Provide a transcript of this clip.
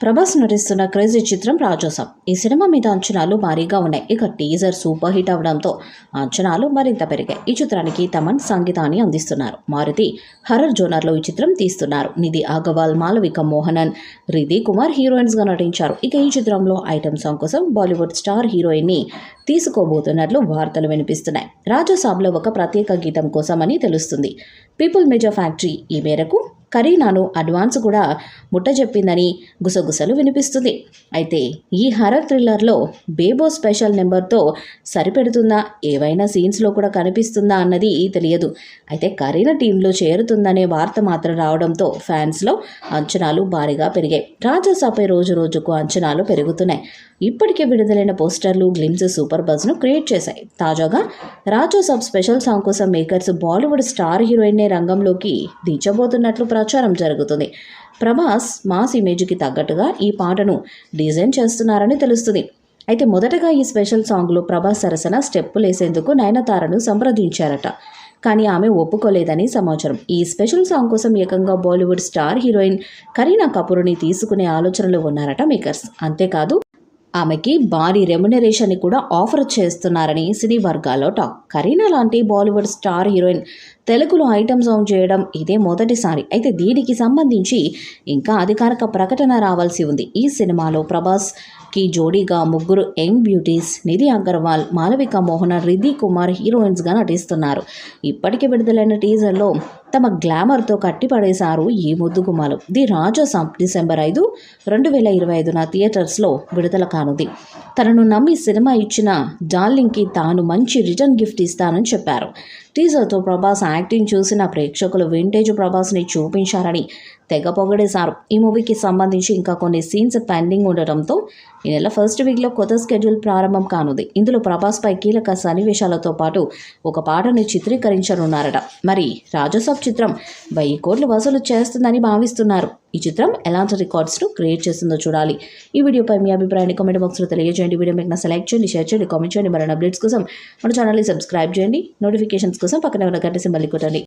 ప్రభాస్ నటిస్తున్న క్రేజీ చిత్రం రాజాసాబ్. ఈ సినిమా మీద అంచనాలు భారీగా ఉన్నాయి. ఇక టీజర్ సూపర్ హిట్ అవడంతో అంచనాలు మరింత పెరిగాయి. ఈ చిత్రానికి తమన్ సంగీతాన్ని అందిస్తున్నారు. మారుతి హర్రర్ జోనర్లో ఈ చిత్రం తీస్తున్నారు. నిధి అగర్వాల్, మాలవిక మోహనన్, రిధి కుమార్ హీరోయిన్స్ గా నటించారు. ఇక ఈ చిత్రంలో ఐటమ్ సాంగ్ కోసం బాలీవుడ్ స్టార్ హీరోయిన్ ని తీసుకోబోతున్నట్లు వార్తలు వినిపిస్తున్నాయి. రాజాసాబ్లో ఒక ప్రత్యేక గీతం కోసమని తెలుస్తుంది. పీపుల్ మేజర్ ఫ్యాక్టరీ ఈ మేరకు కరీనాను అడ్వాన్స్ కూడా ముట్టజెప్పిందని గుసగుసలు వినిపిస్తుంది. అయితే ఈ హర్రర్ థ్రిల్లర్లో బేబో స్పెషల్ నెంబర్తో సరిపెడుతుందా, ఏవైనా సీన్స్లో కూడా కనిపిస్తుందా అన్నది తెలియదు. అయితే కరీనా టీంలో చేరుతుందనే వార్త మాత్రం రావడంతో ఫ్యాన్స్లో అంచనాలు భారీగా పెరిగాయి. రాజాసాబ్పై రోజు రోజుకు అంచనాలు పెరుగుతున్నాయి. ఇప్పటికే విడుదలైన పోస్టర్లు, గ్లిమ్స్ సూపర్ బజ్ను క్రియేట్ చేశాయి. తాజాగా రాజాసాబ్ స్పెషల్ సాంగ్ కోసం మేకర్స్ బాలీవుడ్ స్టార్ హీరోయిన్నే రంగంలోకి దించబోతున్నట్లు ప్రచారం జరుగుతుంది. ప్రభాస్ మాస్ ఇమేజ్కి తగ్గట్టుగా ఈ పాటను డిజైన్ చేస్తున్నారని తెలుస్తుంది. అయితే మొదటగా ఈ స్పెషల్ సాంగ్లో ప్రభాస్ సరసన స్టెప్పులేసేందుకు నయనతారను సంప్రదించారట. కానీ ఆమె ఒప్పుకోలేదని సమాచారం. ఈ స్పెషల్ సాంగ్ కోసం ఏకంగా బాలీవుడ్ స్టార్ హీరోయిన్ కరీనా కపూర్ని తీసుకునే ఆలోచనలు ఉన్నారట మేకర్స్. అంతేకాదు ఆమెకి భారీ రెమ్యునరేషన్ కూడా ఆఫర్ చేస్తున్నారని సినీ వర్గాల్లో టాక్. కరీనా లాంటి బాలీవుడ్ స్టార్ హీరోయిన్ తెలుగులో ఐటమ్ సాంగ్ చేయడం ఇదే మొదటిసారి. అయితే దీనికి సంబంధించి ఇంకా అధికారిక ప్రకటన రావాల్సి ఉంది. ఈ సినిమాలో ప్రభాస్కి జోడీగా ముగ్గురు యంగ్ బ్యూటీస్ నిధి అగర్వాల్, మాలవిక మోహనన్, రిధి కుమార్ హీరోయిన్స్గా నటిస్తున్నారు. ఇప్పటికే విడుదలైన టీజర్లో తమ గ్లామర్తో కట్టిపడేశారు ఈ ముద్దుగుమ్మలు. ది రాజాసాబ్ డిసెంబర్ 5, 2025 థియేటర్స్లో విడుదల కానుంది. తనను నమ్మి సినిమా ఇచ్చిన డార్లింగ్కి తాను మంచి రిటర్న్ గిఫ్ట్ ఇస్తానని చెప్పారు. టీజర్తో ప్రభాస్ యాక్టింగ్ చూసిన ప్రేక్షకులు వింటేజ్ ప్రభాస్ని చూపించారని తెగ పొగడేశారు. ఈ మూవీకి సంబంధించి ఇంకా కొన్ని సీన్స్ పెండింగ్ ఉండటంతో ఈ నెల ఫస్ట్ వీక్లో కొత్త స్కెడ్యూల్ ప్రారంభం కానుంది. ఇందులో ప్రభాస్పై కీలక సన్నివేశాలతో పాటు ఒక పాటను చిత్రీకరించనున్నారట. మరి రాజాసాబ్ చిత్రం 1000 కోట్లు వసూలు చేస్తుందని భావిస్తున్నారు. ఈ చిత్రం ఎలాంటి రికార్డ్స్ను క్రియేట్ చేస్తుందో చూడాలి. ఈ వీడియోపై మీ అభిప్రాయాన్ని కామెంట్ బాక్స్లో తెలియజేయండి. వీడియో మీకు సెలెక్ట్ చేయండి, షేర్ చేయండి, కామెంట్ చేయండి. మరిన్ని అప్డేట్స్ కోసం మన ఛానల్ని సబ్స్క్రైబ్ చేయండి. నోటిఫికేషన్స్ కోసం పక్కన ఉన్న గంట సింబల్ని కొట్టండి.